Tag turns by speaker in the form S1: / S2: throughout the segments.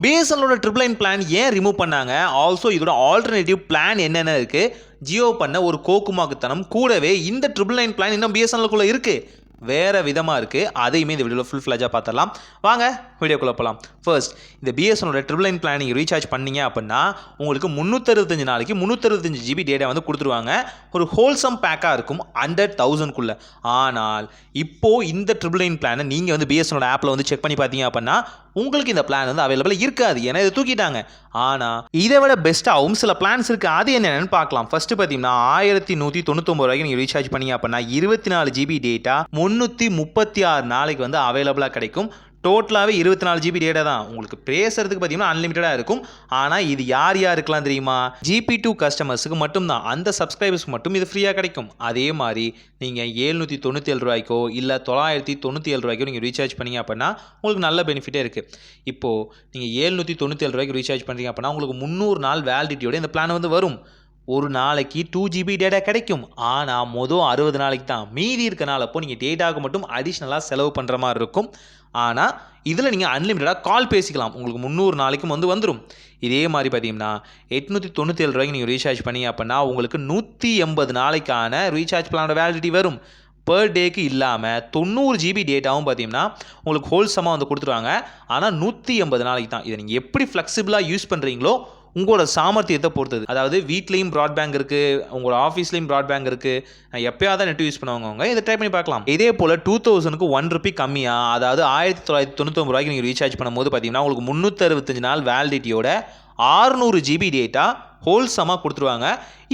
S1: பிஎஸ்என்எலோட triple line plan ஏன் remove பண்ணாங்க, also இதோட ஆல்டர்னேட்டிவ் பிளான் என்னென்ன இருக்குது, ஜியோ பண்ண ஒரு கோக்குமாக்குத்தனம், கூடவே இந்த ட்ரிபிள் லைன் பிளான் இன்னும் பிஎஸ்என்எலுக்குள்ளே இருக்குது, வேறு விதமாக இருக்குது. அதையுமே இந்த வீடியோவில் ஃபுல் ஃப்ளஜாக பார்த்துடலாம். வாங்க வீடியோக்குள்ளே போகலாம். ஃபர்ஸ்ட், இந்த பிஎஸ்என்எலோட ட்ரிபிள் லைன் பிளான் நீங்கள் ரீசார்ஜ் பண்ணீங்க அப்படின்னா உங்களுக்கு 365 நாளைக்கு 365 ஜிபி டேட்டா வந்து கொடுத்துருவாங்க. ஒரு ஹோல்சம் பேக்காக இருக்கும் 100,000க்குள்ளே. ஆனால் இப்போது இந்த ட்ரிபிள் லைன் பிளானை நீங்கள் வந்து பிஎஸ்என்எலோட ஆப்பில் வந்து செக் பண்ணி பார்த்தீங்க அப்படின்னா உங்களுக்கு இந்த பிளான் வந்து அவைலபிள் இருக்காது. ஏன்னா இதை தூக்கிட்டாங்க. ஆனால் இதை விட பெஸ்ட்டாகவும் சில பிளான்ஸ் இருக்குது. அது என்னென்னு பார்க்கலாம். ஃபஸ்ட்டு பார்த்தீங்கன்னா 1199 ரூபாய்க்கு நீங்கள் ரீசார்ஜ் பண்ணீங்க அப்படின்னா 24 ஜிபி டேட்டா 336 நாளைக்கு வந்து அவைலபிளாக கிடைக்கும். டோட்டலாகவே 24 ஜிபி டேட்டா தான். உங்களுக்கு பேசுறதுக்கு பார்த்தீங்கன்னா அன்லிமிட்டடாக இருக்கும். ஆனால் இது யார் யாருக்கெல்லாம் தெரியுமா, GP2 கஸ்டமர்ஸுக்கு மட்டும்தான். அந்த சப்ஸ்கிரைபர்ஸ்க்கு மட்டும் இது ஃப்ரீயாக கிடைக்கும். அதே மாதிரி நீங்கள் 797 ரூபாய்க்கோ இல்லை 997 ரூபாய்க்கோ நீங்கள் ரீசார்ஜ் பண்ணீங்க அப்படின்னா உங்களுக்கு நல்ல பெனிஃபிட்டே இருக்குது. இப்போது நீங்கள் 797 ரூபாய்க்கு ரீசார்ஜ் பண்ணுறீங்க அப்படின்னா உங்களுக்கு 300 நாள் வேலிடிட்டியோட இந்த பிளான் வந்து வரும். ஒரு நாளைக்கு 2 ஜிபி டேட்டா கிடைக்கும். ஆனால் மொதல் 60 நாளைக்கு தான். மீதி இருக்க நாள் அப்போ நீங்கள் டேட்டாவுக்கு மட்டும் அடிஷ்னலாக செலவு பண்ணுற மாதிரி இருக்கும். ஆனால் இதில் நீங்கள் அன்லிமிட்டடாக கால் பேசிக்கலாம். உங்களுக்கு 300 நாளைக்கும் வந்து வந்துடும். இதே மாதிரி பார்த்தீங்கன்னா 897 ரூபாய்க்கு நீங்கள் ரீசார்ஜ் பண்ணீங்க அப்படின்னா உங்களுக்கு 180 நாளைக்கான ரீசார்ஜ் பிளானோட வேலிடிட்டி வரும். பர் டேக்கு இல்லாமல் 90 ஜிபி டேட்டாவும் பார்த்தீங்கன்னா உங்களுக்கு ஹோல்சமாக வந்து கொடுத்துருவாங்க. ஆனால் 180 நாளைக்கு தான். இதை நீங்கள் எப்படி ஃப்ளெக்சிபிளாக யூஸ் பண்ணுறீங்களோ உங்களோட சாமர்த்தியத்தை பொறுத்தது. அதாவது வீட்லேயும் ப்ராட்பேங்க் இருக்குது, உங்களோட ஆஃபீஸ்லேயும் ப்ராட்பேங்க் இருக்குது. நான் எப்போயாவது நெட் யூஸ் பண்ணுவாங்க, இதை ட்ரை பண்ணி பார்க்கலாம். இதே போல் 2000க்கு 1 ரூபி கம்மியாக, அதாவது 1999 ரூபாய்க்கு நீங்கள் ரீசார்ஜ் பண்ணும்போது பார்த்தீங்கன்னா உங்களுக்கு 365 நாள் வேலிடிட்டியோட 600 ஜிபி டேட்டா ஹோல்சமாக கொடுத்துருவாங்க.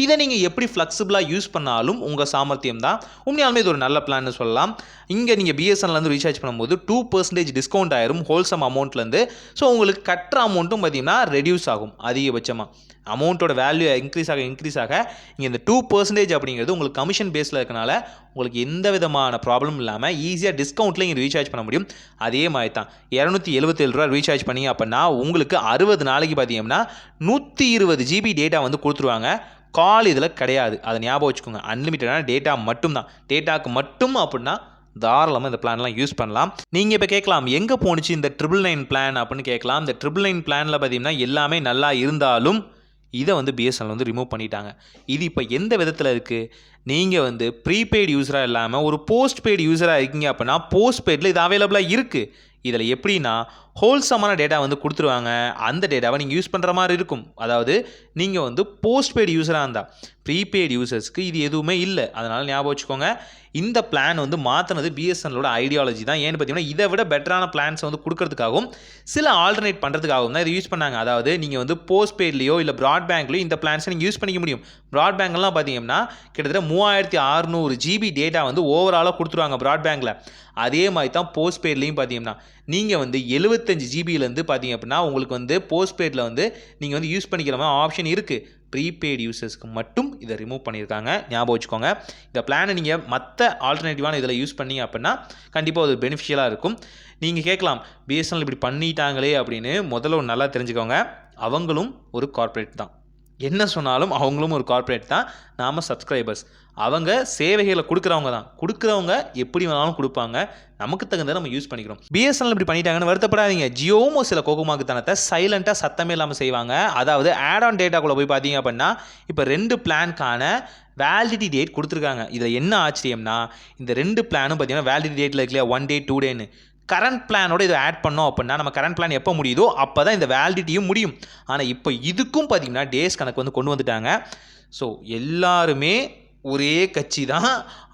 S1: இதை நீங்கள் எப்படி ஃப்ளெக்சிபிளாக யூஸ் பண்ணாலும் உங்கள் சாமர்த்தியம் தான். உண்மையாலுமே இது ஒரு நல்ல பிளான்னு சொல்லலாம். இங்கே நீங்கள் பிஎஸ்என்எல்லேருந்து ரீசார்ஜ் பண்ணும்போது 2% டிஸ்கவுண்ட் ஆயிரும் ஹோல்சம் அமௌண்ட்லேருந்து. ஸோ உங்களுக்கு கட்டுற அமௌண்ட்டும் பார்த்தீங்கன்னா ரெடியூஸ் ஆகும். அதிகபட்சமாக அமௌண்ட்டோட வேல்யூ இன்க்ரீஸ் ஆக இங்கே இந்த 2% அப்படிங்கிறது உங்களுக்கு கமிஷன் பேஸில் இருக்கனால உங்களுக்கு எந்த விதமான ப்ராப்ளம் இல்லாமல் ஈஸியாக டிஸ்கவுண்ட்டில் இங்கே ரீசார்ஜ் பண்ண முடியும். அதே மாதிரி தான் 277 ரூபா ரீசார்ஜ் பண்ணி அப்படின்னா உங்களுக்கு 60 நாளைக்கு பார்த்தீங்கன்னா 120 ஜிபி டேட்டா வந்து கொடுத்துருவாங்க. கால் இதில் கிடையாது. அதை ஞாபகம் வச்சுக்கோங்க. அன்லிமிட்டடான டேட்டா மட்டும்தான். டேட்டாவுக்கு மட்டும் அப்படின்னா தாராளமாக இந்த பிளான்லாம் யூஸ் பண்ணலாம். நீங்கள் இப்போ கேட்கலாம் எங்கே போணுச்சு இந்த ட்ரிபிள் நைன் பிளான் அப்படின்னு கேட்கலாம். இந்த ட்ரிபிள் நைன் பிளானில் பார்த்தீங்கன்னா எல்லாமே நல்லா இருந்தாலும் இதை வந்து பிஎஸ்என்எல் வந்து ரிமூவ் பண்ணிட்டாங்க. இது இப்போ எந்த விதத்தில் இருக்குது, நீங்கள் வந்து ப்ரீபெய்டு யூஸராக இல்லாமல் ஒரு போஸ்ட் பெய்டு யூஸராக இருக்கீங்க அப்படின்னா போஸ்ட் பெய்டில் இது அவைலபிளாக இருக்குது. இதில் எப்படின்னா ஹோல்சமான டேட்டா வந்து கொடுத்துருவாங்க. அந்த டேட்டாவை நீங்கள் யூஸ் பண்ணுற மாதிரி இருக்கும். அதாவது நீங்கள் வந்து போஸ்ட் பெய்டு யூஸராக இருந்தால், ப்ரீபெய்டு யூசர்ஸ்க்கு இது எதுவுமே இல்லை. அதனால் ஞாபகம் வச்சுக்கோங்க. இந்த பிளான் வந்து மாற்றினது பிஎஸ்என்எலோட ஐடியாலஜி தான். ஏன்னு பார்த்தீங்கன்னா இதை விட பெட்டரான பிளான்ஸ் வந்து கொடுக்கறதுக்காகவும் சில ஆல்டர்னேட் பண்ணுறதுக்காகவும் தான் இதை யூஸ் பண்ணாங்க. அதாவது நீங்கள் வந்து போஸ்ட் பெய்ட்லேயோ இல்லை ப்ராட்பேங்க்லேயோ இந்த பிளான்ஸை நீங்கள் யூஸ் பண்ணிக்க முடியும். ப்ராட்பேங்க்லாம் பார்த்தீங்கன்னா கிட்டத்தட்ட 3600 ஜிபி டேட்டா வந்து ஓவராலாக கொடுத்துருவாங்க ப்ராட்பேங்கில். அதே மாதிரி தான் போஸ்ட் பெய்ட்லேயும் பார்த்தீங்கன்னா நீங்கள் வந்து 75 ஜிபியிலேருந்து பார்த்தீங்க அப்படின்னா உங்களுக்கு வந்து போஸ்ட் பெய்டில் வந்து நீங்கள் வந்து யூஸ் பண்ணிக்கிற மாதிரி ஆப்ஷன் இருக்குது. ப்ரீபெய்டு யூசர்ஸ்க்கு மட்டும் இதை ரிமூவ் பண்ணியிருக்காங்க. ஞாபகம் வச்சுக்கோங்க. இந்த பிளானை நீங்கள் மற்ற ஆல்டர்னேட்டிவான இதில் யூஸ் பண்ணீங்க அப்படின்னா கண்டிப்பாக அது பெனிஃபிஷியலாக இருக்கும். நீங்கள் கேட்கலாம் பிஎஸ்என்எல் இப்படி பண்ணிட்டாங்களே அப்படின்னு. முதல்ல ஒரு நல்லா தெரிஞ்சுக்கோங்க, அவங்களும் ஒரு கார்ப்பரேட் தான். என்ன சொன்னாலும் அவங்களும் ஒரு கார்ப்பரேட் தான். நாம் சப்ஸ்கிரைபர்ஸ். அவங்க சேவைகளை கொடுக்குறவங்க தான். கொடுக்குறவங்க எப்படி வேணாலும் கொடுப்பாங்க. நமக்கு தகுந்ததை நம்ம யூஸ் பண்ணிக்கிறோம். பிஎஸ்என்எல் இப்படி பண்ணிட்டாங்கன்னு வருத்தப்படாதீங்க. ஜியோவும் சில கோகுமாக்குத்தனத்தை சைலண்ட்டாக சத்தமே இல்லாமல் செய்வாங்க. அதாவது ஆட் ஆன் டேட்டாக்குள்ளே போய் பார்த்தீங்க அப்படின்னா இப்போ 2 பிளான்க்கான வேலிடிட்டி டேட் கொடுத்துருக்காங்க. இதில் என்ன ஆச்சரியம்னா இந்த 2 பிளானும் பார்த்தீங்கன்னா வேலிடிட்டி டேட்டில் இருக்கு இல்லையா, 1 டே 2 டேன்னு. கரண்ட் பிளானோட இதை ஆட் பண்ணோம் அப்படின்னா நம்ம கரண்ட் பிளான் எப்போ முடியுதோ அப்போ தான் இந்த வேலிடிட்டியும் முடியும். ஆனால் இப்போ இதுக்கும் பார்த்தீங்கன்னா டேஸ் கணக்கு வந்து கொண்டு வந்துட்டாங்க. ஸோ எல்லாருமே ஒரே கட்சி தான்.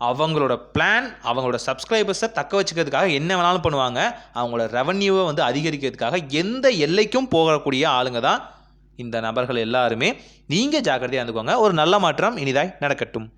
S1: அவங்களோட பிளான் அவங்களோட சப்ஸ்கிரைபர்ஸை தக்க வச்சுக்கிறதுக்காக என்ன வேணாலும் பண்ணுவாங்க. அவங்களோட ரெவன்யூவை வந்து அதிகரிக்கிறதுக்காக எந்த எல்லைக்கும் போகக்கூடிய ஆளுங்க தான் இந்த நபர்கள் எல்லாருமே. நீங்கள் ஜாக்கிரதையாக இருந்துக்கோங்க. ஒரு நல்ல மாற்றம் இனிதாய் நடக்கட்டும்.